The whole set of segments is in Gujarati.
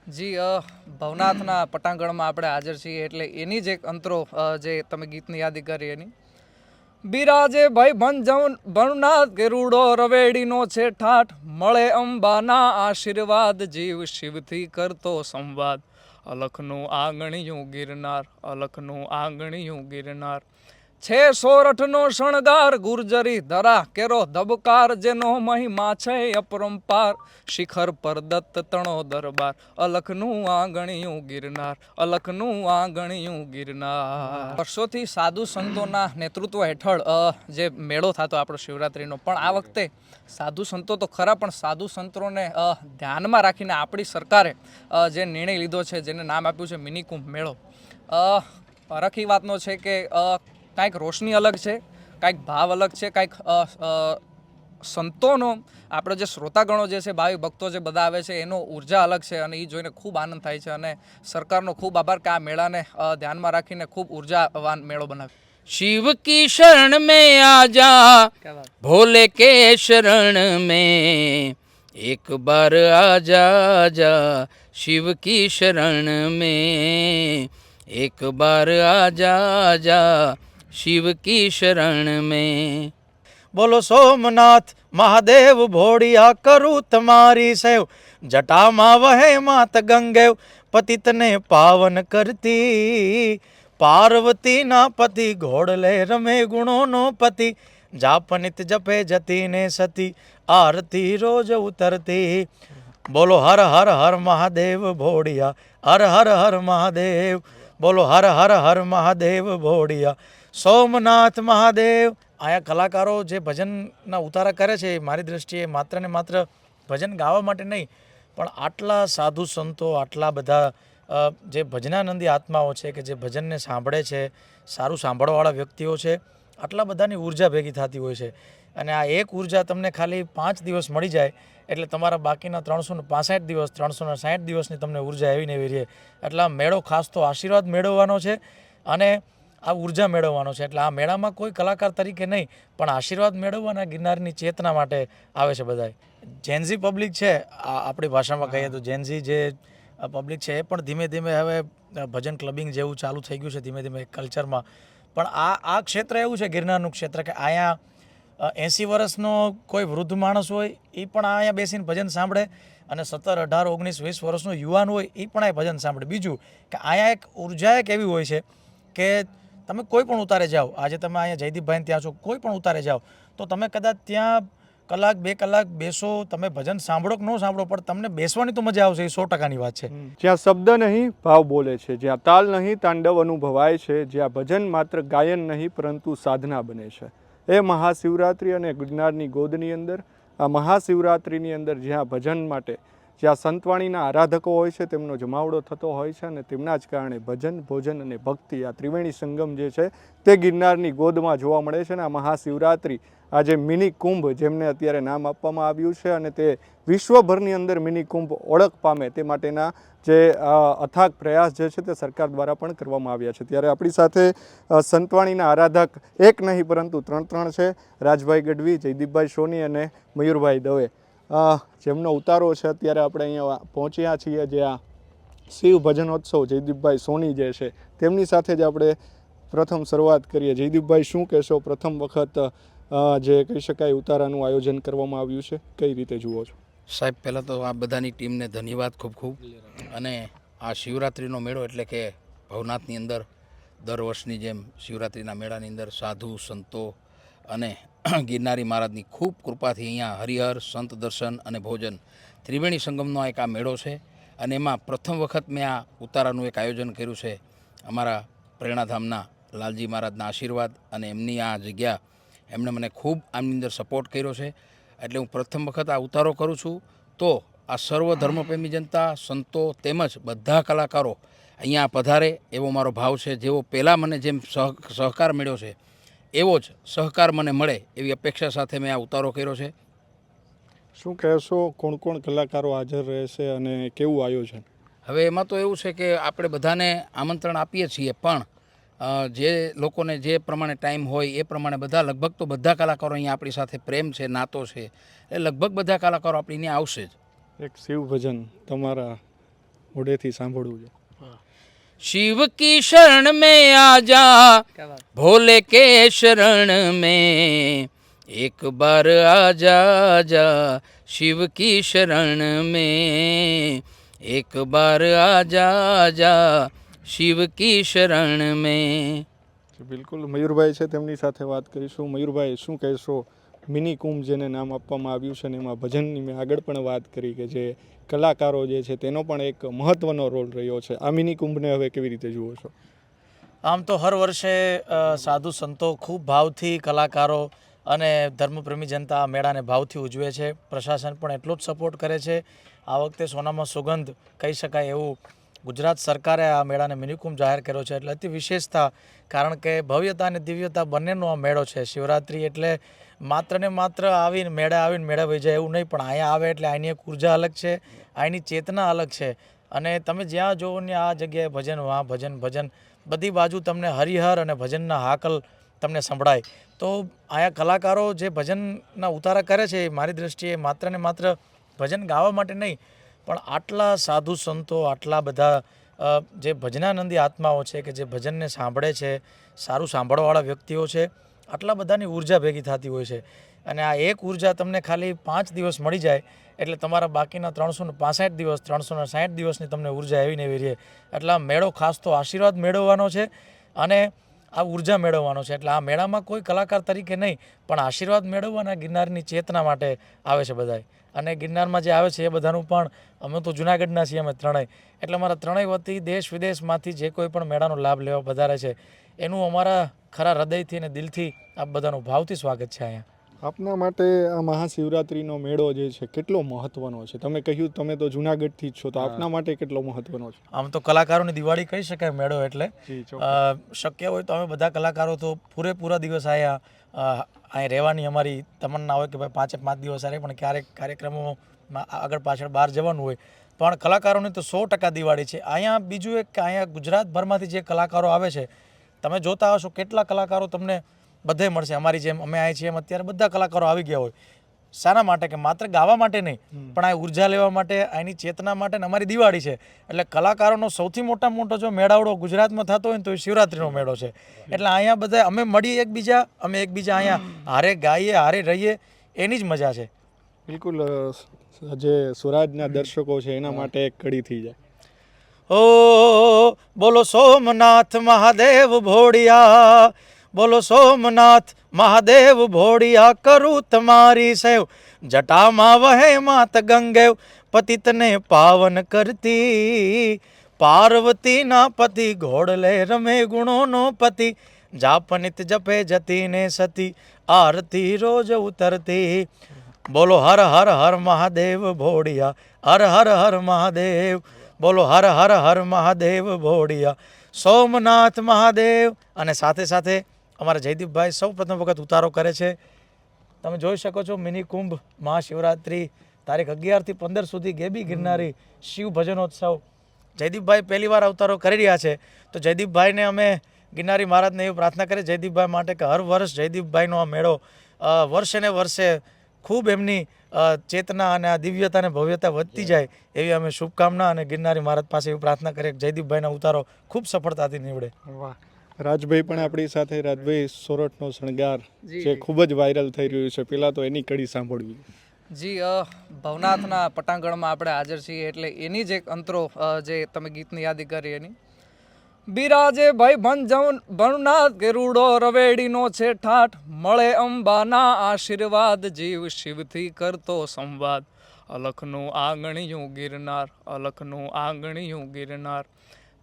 જી ભવનાથના પટાંગણમાં આપણે હાજર છીએ એટલે એની જ એક અંતરો જે તમે ગીતની યાદી કરી એની બિરાજે ભાઈ ભવનાથ ગરુડો રવેડીનો છે ઠાઠ મળે અંબાના આશીર્વાદ જીવ શિવથી કરતો સંવાદ અલખનું આંગણિયું ગિરનાર અલખનું આંગણિયું ગિરનાર છે સોરઠનો શણગાર ગુર્જરી ધરા કેરો ધબકાર જેનો મહિમા છે અપરંપાર શિખર પર દત્ત તણો દરબાર અલખનું આંગણિયું ગિરનાર અલખનું આંગણિયું ગિરનાર વર્ષોથી સાધુ સંતોના નેતૃત્વ હેઠળ જે મેળો થતો આપણો શિવરાત્રીનો પણ આ વખતે સાધુ સંતો તો ખરા પણ સાધુ સંતોને ધ્યાનમાં રાખીને આપણી સરકારે જે નિર્ણય લીધો છે જેને નામ આપ્યું છે મિની કુંભ મેળો ફરક એ વાતનો છે કે કાંઈક રોશની અલગ છે, કાંઈક ભાવ અલગ છે, કાંઈક સંતોનો આપણો જે શ્રોતાગણો જે છે ભાવિ ભક્તો જે બધા આવે છે એનો ઉર્જા અલગ છે અને એ જોઈને ખૂબ આનંદ થાય છે અને સરકારનો ખૂબ આભાર કે આ મેળાને ધ્યાનમાં રાખીને ખૂબ ઉર્જાવાન મેળો બનાવ્યો. शिव की शरण में आजा भोले के शरण में एक बार आजा आजा शिव की शरण में एक बार आजा आजा शिव की शरण में. બોલો સોમનાથ મહાદેવ ભોળિયા કરું તમારી સેવ જટામાં વહે માત ગંગેવ પતિતને પાવન કરતી પાર્વતીના પતિ ઘોડલે રમે ગુણોનો પતિ જાપનિત જપે જતીને સતી આરતી રોજ ઉતરતી. બોલો હર હર હર મહાદેવ ભોળિયા હર હર હર મહાદેવ બોલો હર હર હર મહાદેવ ભોળિયા સોમનાથ મહાદેવ. આયા કલાકારો જે ભજનના ઉતારા કરે છે મારી દૃષ્ટિએ માત્ર ને માત્ર ભજન ગાવા માટે નહીં પણ આટલા સાધુ સંતો આટલા બધા જે ભજનાનંદી આત્માઓ છે કે જે ભજનને સાંભળે છે સારું સાંભળવાવાળા વ્યક્તિઓ છે આટલા બધાની ઉર્જા ભેગી થતી હોય છે અને આ એક ઉર્જા તમને ખાલી 5 દિવસ મળી જાય એટલે તમારા બાકીના 365 દિવસ 360 દિવસની તમને ઉર્જા એવી ને એવી રહે. એટલે આ મેળો ખાસ તો આશીર્વાદ મેળવવાનો છે અને આ ઉર્જા મેળવવાનો છે. એટલે આ મેળામાં કોઈ કલાકાર તરીકે નહીં પણ આશીર્વાદ મેળવવાના ગિરનારની ચેતના માટે આવે છે બધા. જેન્ઝી પબ્લિક છે આપણી ભાષામાં કહીએ તો જેન્ઝી જે પબ્લિક છે એ પણ ધીમે ધીમે હવે ભજન ક્લબિંગ જેવું ચાલુ થઈ ગયું છે ધીમે ધીમે કલ્ચરમાં. પણ આ ક્ષેત્ર એવું છે ગિરનારનું ક્ષેત્ર કે અહીંયા 80 વર્ષનો કોઈ વૃદ્ધ માણસ હોય એ પણ અહીંયા બેસીને ભજન સાંભળે અને 17, 18, 19, 20 વર્ષનો યુવાન હોય એ પણ આ ભજન સાંભળે. બીજું કે અહીંયા એક ઉર્જા એક એવી હોય છે કે તમે કોઈ પણ ઉતારે જાઓ, આજે તમે અહીંયા જયદીપભાઈને ત્યાં છો, કોઈ પણ ઉતારે જાઓ તો તમે કદાચ ત્યાં કલાક 2 કલાક બેસો, તમે ભજન સાંભળો કે ન સાંભળો પણ તમને બેસવાની તો મજા આવશે, એ 100%ની વાત છે. જ્યાં શબ્દ નહીં ભાવ બોલે છે, જ્યાં તાલ નહીં તાંડવ અનુભવાય છે, જ્યાં ભજન માત્ર ગાયન નહીં પરંતુ સાધના બને છે, એ મહાશિવરાત્રિ અને ગિરનારની ગોદની અંદર આ મહાશિવરાત્રિની અંદર જ્યાં ભજન માટે જ્યાં સંતવાણીના આરાધકો હોય છે તેમનો જમાવડો થતો હોય છે અને તેમના જ કારણે ભજન ભોજન અને ભક્તિ આ ત્રિવેણી સંગમ જે છે તે ગિરનારની ગોદમાં જોવા મળે છે. અને આ મહાશિવરાત્રિ આજે મિની કુંભ જેમને અત્યારે નામ આપવામાં આવ્યું છે અને તે વિશ્વભરની અંદર મિની કુંભ ઓળખ પામે તે માટેના જે અથાગ પ્રયાસ જે છે તે સરકાર દ્વારા પણ કરવામાં આવ્યા છે. ત્યારે આપણી સાથે સંતવાણીના આરાધક એક નહીં પરંતુ 3 છે, રાજભાઈ ગઢવી, જયદીપભાઈ સોની અને મયુરભાઈ દવે, જેમનો ઉતારો છે. અત્યારે આપણે અહીંયા પહોંચ્યા છીએ જે આ શિવ ભજનોત્સવ જયદીપભાઈ સોની જે છે તેમની સાથે જ આપણે પ્રથમ શરૂઆત કરીએ. જયદીપભાઈ શું કહેશો, પ્રથમ વખત જે કહી શકાય ઉતારાનું આયોજન કરવામાં આવ્યું છે, કઈ રીતે જુઓ છો? સાહેબ, પહેલાં તો આ બધાની ટીમને ધન્યવાદ ખૂબ ખૂબ. અને આ શિવરાત્રિનો મેળો એટલે કે ભવનાથની અંદર દર વર્ષની જેમ શિવરાત્રિના મેળાની અંદર સાધુ સંતો અને ગિરનારી મહારાજની ખૂબ કૃપાથી અહીંયા હરિહર સંત દર્શન અને ભોજન ત્રિવેણી સંગમનો એક આ મેળો છે. અને એમાં પ્રથમ વખત મેં આ ઉતારાનું એક આયોજન કર્યું છે. અમારા પ્રેરણાધામના લાલજી મહારાજના આશીર્વાદ અને એમની આ જગ્યા એમણે મને ખૂબ આમની અંદર સપોર્ટ કર્યો છે. એટલે હું પ્રથમ વખત આ ઉતારો કરું છું. તો આ સર્વ ધર્મપ્રેમી જનતા, સંતો તેમજ બધા કલાકારો અહીંયા પધારે એવો મારો ભાવ છે. જેવો પહેલાં મને જેમ સહકાર મળ્યો છે એવો જ સહકાર મને મળે એવી અપેક્ષા સાથે મેં આ ઉતારો કર્યો છે. શું કહેશો, કોણ કોણ કલાકારો હાજર રહેશે અને કેવું આયોજન? હવે એમાં તો એવું છે કે આપણે બધાને આમંત્રણ આપીએ છીએ પણ જે લોકોને જે પ્રમાણે ટાઈમ હોય એ પ્રમાણે બધા લગભગ તો બધા કલાકારો અહીંયા આપણી સાથે પ્રેમ છે, નાતો છે, એ લગભગ બધા કલાકારો આપણી ત્યાં આવશે જ. એક શિવ ભજન તમારા મોઢેથી સાંભળવું છે. शिव की शरण में आजा क्या बात. भोले के शरण में एक बार आजा आजा शिव की शरण में एक बार आजा आजा शिव की शरण में. બિલકુલ મયુરભાઈ છે તેમની સાથે વાત કરીશું. મયુરભાઈ, શું કહેશો? મિની કુંભ જેને નામ આપવામાં આવ્યું છે ને એમાં ભજનની મેં આગળ પણ વાત કરી કે જે કલાકારો જે છે તેનો પણ એક મહત્વનો રોલ રહ્યો છે. આ મિની કુંભને હવે કેવી રીતે જુઓ છો? આમ તો હર વર્ષે સાધુ સંતો ખૂબ ભાવથી કલાકારો અને ધર્મપ્રેમી જનતા આ મેળાને ભાવથી ઉજવે છે. પ્રશાસન પણ એટલો જ સપોર્ટ કરે છે. આ વખતે સોનામાં સુગંધ કહી શકાય એવું ગુજરાત સરકારે આ મેળાને મિનિકુંભ જાહેર કર્યો છે. એટલે અતિ વિશેષતા, કારણ કે ભવ્યતા અને દિવ્યતા બંનેનો આ મેળો છે. શિવરાત્રિ એટલે માત્ર ને માત્ર આવીને મેળા વહી જાય એવું નહીં, પણ અહીંયા આવે એટલે અહીંની એક ઉર્જા અલગ છે, અહીંની ચેતના અલગ છે. અને તમે જ્યાં જોવો ને આ જગ્યાએ ભજન, વાં ભજન, ભજન, બધી બાજુ તમને હરિહર અને ભજનના હાકલ તમને સંભળાય. તો અહીંયા કલાકારો જે ભજનના ઉતારા કરે છે, મારી દૃષ્ટિએ માત્ર ને માત્ર ભજન ગાવા માટે નહીં, પણ આટલા સાધુ સંતો, આટલા બધા જે ભજનાનંદી આત્માઓ છે કે જે ભજનને સાંભળે છે, સારું સાંભળવાવાળા વ્યક્તિઓ છે, આટલા બધાની ઉર્જા ભેગી થતી હોય છે. અને આ એક ઉર્જા તમને ખાલી 5 દિવસ મળી જાય એટલે તમારા બાકીના 365 દિવસ, 360 દિવસની તમને ઉર્જા એવી ને એવી રહે. એટલે આ મેળો ખાસ તો આશીર્વાદ મેળવવાનો છે અને આ ઉર્જા મેળવવાનો છે. એટલે આ મેળામાં કોઈ કલાકાર તરીકે નહીં, પણ આશીર્વાદ મેળવવાના ગિરનારની ચેતના માટે આવે છે બધાય. અને ગિરનારમાં જે આવે છે એ બધાનું પણ, અમે તો જુનાગઢના છીએ અમે ત્રણેય, એટલે અમારા ત્રણેય વતી દેશ વિદેશમાંથી જે કોઈ પણ મેળાનો લાભ લેવા પધારે છે એનું અમારા ખરા હૃદયથી અને દિલથી આ બધાનું ભાવથી સ્વાગત છે અહીંયા. આપના માટે આ મહાશિવરાત્રિનો મેળો જે છે કેટલો મહત્વનો છે? તમે કહ્યું તમે તો જુનાગઢથી જ છો, તો આપના માટે કેટલો મહત્વનો છે? આમ તો કલાકારોની દિવાળી કહી શકાય મેળો એટલે. જી, શક્ય હોય તો અમે બધા કલાકારો તો પૂરેપૂરા દિવસ અહીંયા રહેવાની અમારી તમન્ના હોય કે ભાઈ 5 દિવસ રહે, પણ ક્યારેક કાર્યક્રમોમાં આગળ પાછળ બહાર જવાનું હોય. પણ કલાકારોની તો 100% દિવાળી છે અહીંયા. બીજું એક કે અહીંયા ગુજરાતભરમાંથી જે કલાકારો આવે છે, તમે જોતા હશો કેટલા કલાકારો તમને બધે મળશે. અમારી જેમ અમે અહીં છીએ એમ અત્યારે બધા કલાકારો આવી ગયા હોય. શાના માટે? કે માત્ર ગાવા માટે નહીં, પણ આ ઉર્જા લેવા માટે, આની ચેતના માટે. ને અમારી દિવાળી છે એટલે કલાકારોનો સૌથી મોટામાં મોટો જો મેળાવડો ગુજરાતમાં થતો હોય ને તો એ શિવરાત્રિનો મેળો છે. એટલે અહીંયા બધા અમે મળીએ એકબીજા, અમે એકબીજા અહીંયા હારે ગાઈએ, હારે રહીએ, એની જ મજા છે. બિલકુલ. જે સ્વરાજના દર્શકો છે એના માટે એક કડી થઈ જાય. ઓ બોલો સોમનાથ મહાદેવ ભોળિયા, બોલો સોમનાથ મહાદેવ ભોળિયા, કરું તમારી સેવ, જટામાં વહે માત ગંગેવ, પતિતને પાવન કરતી, પાર્વતીના પતિ ઘોડલે રમે ગુણોનો પતિ, જાપનિત જપે જતીને સતી, આરતી રોજ ઉતરતી. બોલો હર હર હર મહાદેવ ભોળિયા, હર હર હર મહાદેવ, બોલો હર હર હર મહાદેવ ભોળિયા, સોમનાથ મહાદેવ. અને સાથે સાથે અમારા જયદીપભાઈ સૌ પ્રથમ વખત ઉતારો કરે છે. તમે જોઈ શકો છો મિની કુંભ મહાશિવરાત્રિ તારીખ 11 થી 15 સુધી ગેબી ગિરનારી શિવ ભજનોત્સવ. જયદીપભાઈ પહેલી વાર અવતારો કરી રહ્યા છે, તો જયદીપભાઈને અમે ગિરનારી મહારાજને એવી પ્રાર્થના કરીએ જયદીપભાઈ માટે કે હર વર્ષ જયદીપભાઈનો આ મેળો વર્ષે ને વર્ષે ખૂબ એમની ચેતના અને આ દિવ્યતા અને ભવ્યતા વધતી જાય એવી અમે શુભકામના અને ગિરનારી મહારાજ પાસે એવી પ્રાર્થના કરીએ કે જયદીપભાઈનો ઉતારો ખૂબ સફળતાથી નીવડે. વાહ. રાજભાઈ પણ આપણી સાથે. રાજભાઈ, સોરઠનો શણગાર જે ખૂબ જ વાયરલ થઈ રહ્યું છે, પહેલા તો એની કડી સાંભળવી. જી, ભવનાથના પટાંગણમાં આપણે હાજર છીએ એટલે એની જ એક અંતરો જે તમે ગીતની યાદી કરી એની. બિરાજે ભાઈ ભવનાથ ગરુડો રવેડીનો છે ઠાઠ, મળે અંબાના આશીર્વાદ, જીવ શિવથી કરતો સંવાદ, અલખનું આંગણિયું ગિરનાર, અલખનું આંગણિયું ગિરનાર,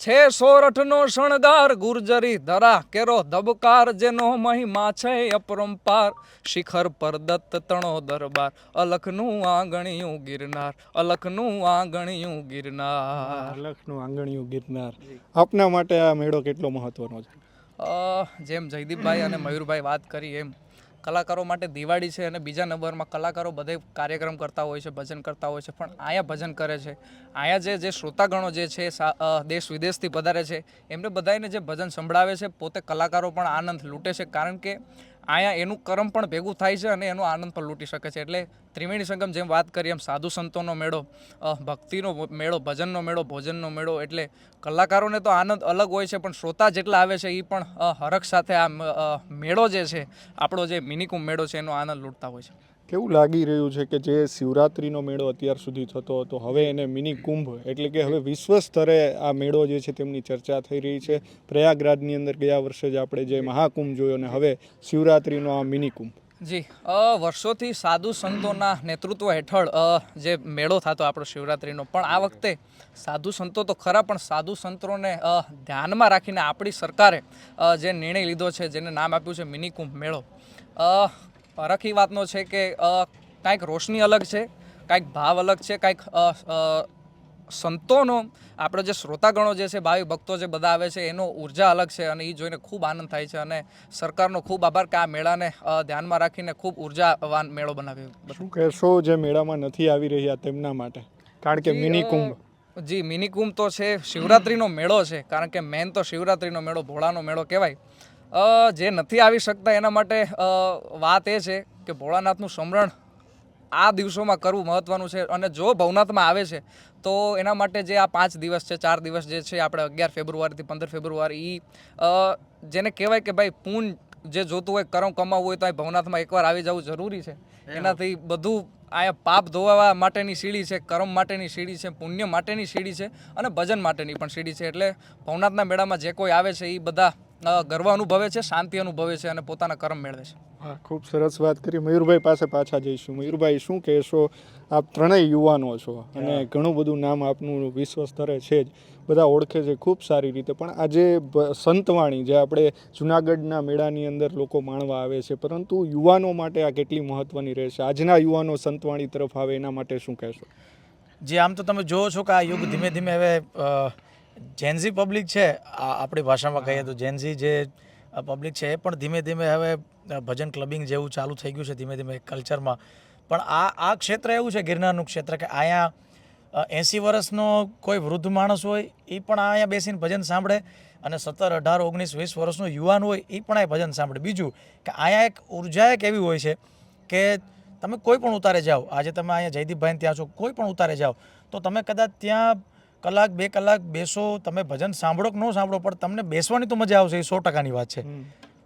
છે સોરઠનો શણગાર, ગુર્જરી ધરા કેરો ધબકાર, જેનો મહિમા છે અપરંપાર, શિખર પર દત્ત તણો દરબાર, અલખનું આંગણિયું ગિરનાર, અલખનું આંગણિયું ગિરનાર. અલખનું આંગણિયું ગિરનાર. આપના માટે આ મેળો કેટલો મહત્વનો છે? જેમ જયદીપભાઈ અને મયુરભાઈ વાત કરી એમ કલાકારો માટે દિવાળી છે અને બીજા નંબરમાં કલાકારો બધે કાર્યક્રમ કરતા હોય છે, ભજન કરતા હોય છે, પણ અહીંયા ભજન કરે છે. અહીંયા જે શ્રોતાગણો જે છે દેશ વિદેશથી પધારે છે એમને બધાને જે ભજન સંભળાવે છે, પોતે કલાકારો પણ આનંદ લૂંટે છે. કારણ કે અહીંયા એનું કર્મ પણ ભેગું થાય છે અને એનો આનંદ પણ લૂંટી શકે છે. એટલે ત્રિવેણી સંગમ જેમ વાત કરી એમ સાધુ સંતોનો મેળો, ભક્તિનો મેળો, ભજનનો મેળો, ભોજનનો મેળો, એટલે કલાકારોને તો આનંદ અલગ હોય છે, પણ શ્રોતા જેટલા આવે છે એ પણ હરખ સાથે આ મેળો જે છે, આપણો જે મિનિકુંભ મેળો છે, એનો આનંદ લૂંટતા હોય છે. કેવું લાગી રહ્યું છે કે જે શિવરાત્રિનો મેળો અત્યાર સુધી થતો હતો, હવે એને મિની કુંભ એટલે કે હવે વિશ્વ સ્તરે આ મેળો જે છે તેમની ચર્ચા થઈ રહી છે. પ્રયાગરાજની અંદર ગયા વર્ષે જ આપણે જે મહાકુંભ જોયો અને હવે શિવરાત્રિનો આ મિની કુંભ. જી, વર્ષોથી સાધુ સંતોના નેતૃત્વ હેઠળ જે મેળો થતો આપણો શિવરાત્રિનો, પણ આ વખતે સાધુ સંતો તો ખરા, પણ સાધુ સંતોને ધ્યાનમાં રાખીને આપણી સરકારે જે નિર્ણય લીધો છે, જેને નામ આપ્યું છે મિની કુંભ મેળો. ફરક એ વાતનો છે કે કાંઈક રોશની અલગ છે, કાંઈક ભાવ અલગ છે, કાંઈક સંતોનો, આપણો જે શ્રોતાગણો જે છે, ભાવિ ભક્તો જે બધા આવે છે, એનો ઉર્જા અલગ છે અને એ જોઈને ખૂબ આનંદ થાય છે. અને સરકારનો ખૂબ આભાર કે આ મેળાને ધ્યાનમાં રાખીને ખૂબ ઉર્જાવાન મેળો બનાવ્યો. શું કહેશો જે મેળામાં નથી આવી રહ્યા તેમના માટે? કારણ કે મિની કુંભ, જી, મિની કુંભ તો છે, શિવરાત્રિનો મેળો છે, કારણ કે મેન તો શિવરાત્રિનો મેળો, ભોળાનો મેળો કહેવાય. જે નથી આવી શકતા એના માટે વાત એ છે કે ભોળાનાથનું સ્મરણ આ દિવસોમાં કરવું મહત્વનું છે. અને જો ભવનાથમાં આવે છે તો એના માટે જે આ 5 દિવસ છે, 4 દિવસ જે છે, આપણે 11 ફેબ્રુઆરીથી 15 ફેબ્રુઆરી, જેને કહેવાય કે ભાઈ પૂન જે જોતું હોય, કર્મ કમાવવું હોય તો આ ભવનાથમાં એકવાર આવી જવું જરૂરી છે. એનાથી બધું અહીંયા પાપ ધોવા માટેની સીડી છે, કર્મ માટેની સીડી છે, પુણ્ય માટેની સીડી છે અને ભજન માટેની પણ સીડી છે. એટલે ભવનાથના મેળામાં જે કોઈ આવે છે એ બધા ગર્વ અનુભવે છે, શાંતિ અનુભવે છે અને પોતાના કર્મ મેળવે છે. હા, ખૂબ સરસ વાત કરી. મયુરભાઈ પાસે પાછા જઈશું. મયુરભાઈ, શું કહેશો? આપ ત્રણેય યુવાનો છો અને ઘણું બધું નામ આપનું વિશ્વ સ્તરે છે જ, બધા ઓળખે છે ખૂબ સારી રીતે, પણ આજે સંતવાણી જે આપણે જુનાગઢના મેળાની અંદર લોકો માણવા આવે છે, પરંતુ યુવાનો માટે આ કેટલી મહત્ત્વની રહેશે? આજના યુવાનો સંતવાણી તરફ આવે એના માટે શું કહેશો? જે આમ તો તમે જોવો છો કે આ યુગ ધીમે ધીમે હવે જેન્ઝી પબ્લિક છે, આપણી ભાષામાં કહીએ તો જેન્ઝી જે પબ્લિક છે, એ પણ ધીમે ધીમે હવે ભજન ક્લબિંગ જેવું ચાલુ થઈ ગયું છે ધીમે ધીમે કલ્ચરમાં. પણ આ ક્ષેત્ર એવું છે, ગિરનારનું ક્ષેત્ર, કે અહીંયા 80 વર્ષનો કોઈ વૃદ્ધ માણસ હોય એ પણ અહીંયા બેસીને ભજન સાંભળે, અને 17, 18, 19, 20 વર્ષનો યુવાન હોય એ પણ આ ભજન સાંભળે. બીજું કે અહીંયા એક ઉર્જા એક એવી હોય છે કે તમે કોઈ પણ ઉતારે જાઓ, આજે તમે અહીંયા જયદીપભાઈને ત્યાં છો, કોઈ પણ ઉતારે જાઓ તો તમે કદાચ ત્યાં કલાક 2 કલાક બેસો, તમે ભજન સાંભળો કે ન સાંભળો, પણ તમને બેસવાની તો મજા આવશે, એ 100%ની વાત છે.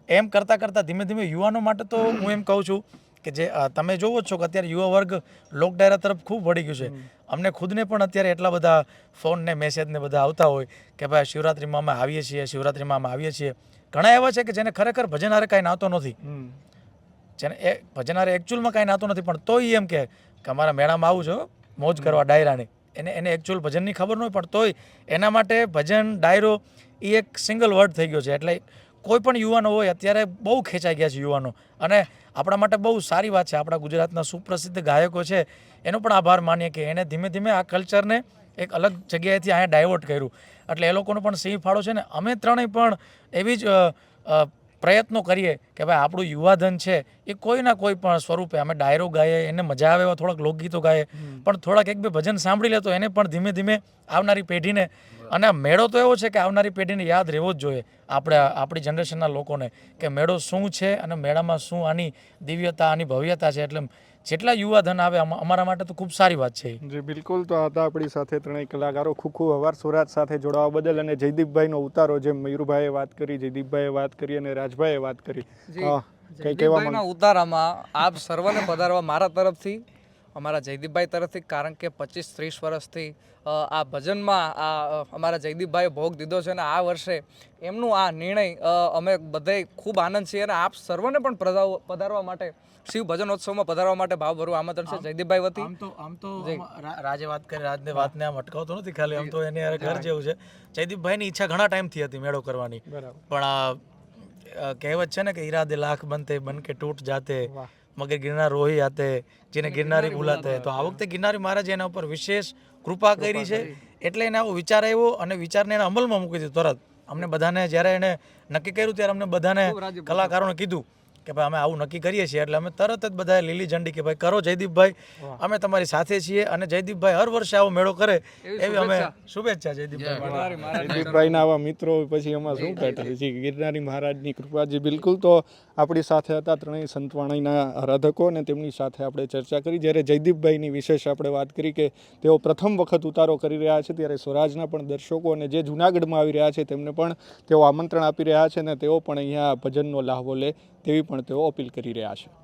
એમ કરતાં કરતાં ધીમે ધીમે યુવાનો માટે તો હું એમ કહું છું કે જે તમે જોવો જ છો કે અત્યારે યુવા વર્ગ લોક ડાયરા તરફ ખૂબ વળી ગયું છે. અમને ખુદને પણ અત્યારે એટલા બધા ફોન ને મેસેજ ને બધા આવતા હોય કે ભાઈ શિવરાત્રિમાં અમે આવીએ છીએ, શિવરાત્રિમાં અમે આવીએ છીએ. ઘણા એવા છે કે જેને ખરેખર ભજન હારે કાંઈ નાતો નથી, જેને એ ભજન હારે એકચ્યુઅલમાં કાંઈ નાતો નથી, પણ તોય એમ કે અમારા મેળામાં આવું છો મોજ કરવા ડાયરાની, એને એકચ્યુઅલ ભજનની ખબર ન હોય, પણ તોય એના માટે ભજન ડાયરો એ એક સિંગલ વર્ડ થઈ ગયો છે. એટલે કોઈ પણ યુવાનો હોય અત્યારે બહુ ખેંચાઈ ગયા છે યુવાનો, અને આપણા માટે બહુ સારી વાત છે. આપણા ગુજરાતના સુપ્રસિદ્ધ ગાયકો છે એનો પણ આભાર માનીએ કે એને ધીમે ધીમે આ કલ્ચરને એક અલગ જગ્યાએથી અહીંયા ડાયવર્ટ કર્યું, એટલે એ લોકોનો પણ સિંહ ફાળો છે. ને અમે ત્રણેય પણ એવી જ પ્રયત્નો કરીએ કે ભાઈ આપણું યુવાધન છે એ કોઈના કોઈ પણ સ્વરૂપે અમે ડાયરો ગાઈએ, એને મજા આવે એવા થોડાક લોકગીતો ગાઈએ, પણ થોડાક 1-2 ભજન સાંભળી લે તો એને પણ ધીમે ધીમે આવનારી પેઢીને, અને મેળો તો એવો છે કે આવનારી પેઢીને યાદ રહેવો જ જોઈએ, આપણી જનરેશનના લોકોને, કે મેળો શું છે અને મેળામાં શું આની દિવ્યતા, આની ભવ્યતા છે. એટલે જેટલા યુવાધન આવે અમારા માટે તો ખૂબ સારી વાત છે. જી બિલકુલ. તો હતા આપણી સાથે ત્રણેય કલાકારો. ખૂબ ખૂબ આભાર સ્વરાજ સાથે જોડાવા બદલ. અને જયદીપભાઈનો ઉતારો, જેમ મયુરભાઈએ વાત કરી, જયદીપભાઈએ વાત કરી અને રાજભાઈએ વાત કરી, કંઈ કહેવામાં ઉતારામાં આપ સર્વને પધારવા મારા તરફથી, અમારા જયદીપભાઈ તરફથી, કારણ કે 25-30 વર્ષથી આ ભજનમાં અમારા જયદીપભાઈએ ભોગ દીધો છે અને આ વર્ષે એમનું આ નિર્ણય અમે બધાય ખૂબ આનંદ છીએ. અને આપ સર્વને પણ પધારવા માટે, શિવ ભજનોત્સવમાં પધારવા માટે ભાવભર્યું આમંત્રણ છે જયદીપભાઈ વતી. આમ તો રાજે વાત કરી, રાજને વાતને આમ અટકાવતો નથી ખાલી, આમ તો એની ઘર જેવું છે. જયદીપભાઈની ઈચ્છા ઘણા ટાઈમથી હતી મેળો કરવાની, પણ કહેવત છે ને કે ઈરાદે લાખ બનતે બન કે તૂટ જાતે, મગર ગિરનાર રોહી આતે જેને ગિરનારી ભૂલાતે. તો આ વખતે ગિરનારી મહારાજે એના ઉપર વિશેષ કૃપા કરી છે, એટલે એને આવો વિચાર આવ્યો અને વિચારને એને અમલમાં મૂકી દીધો તરત. અમને બધાને જ્યારે એને નક્કી કર્યું ત્યારે અમને બધાને કલાકારોને કીધું કે ભાઈ અમે આવું નક્કી કરીએ છીએ એટલે અમે તરત જ બધાએ લીલી ઝંડી કે ભાઈ કરો જયદીપભાઈ, અમે તમારી સાથે છીએ. અને જયદીપભાઈ હર વર્ષે આવો મેળો કરે એવી અમે શુભેચ્છા જયદીપભાઈ માટે. જયદીપભાઈના આવા મિત્રો પછી એમાં શું કહેતા છે ગિરનારી મહારાજની કૃપાજી. બિલકુલ. તો આપણી સાથે હતા ત્રણેય સંતવાણીના આરાધકો અને તેમની સાથે આપણે ચર્ચા કરી. જ્યારે જયદીપભાઈની વિશેષ આપણે વાત કરી કે તેઓ પ્રથમ વખત ઉતારો કરી રહ્યા છે, ત્યારે સ્વરાજના પણ દર્શકો અને જે જૂનાગઢમાં આવી રહ્યા છે તેમને પણ તેઓ આમંત્રણ આપી રહ્યા છે અને તેઓ પણ અહીંયા ભજનનો લાહવો લે તેવી પણ તેઓ અપીલ કરી રહ્યા છે.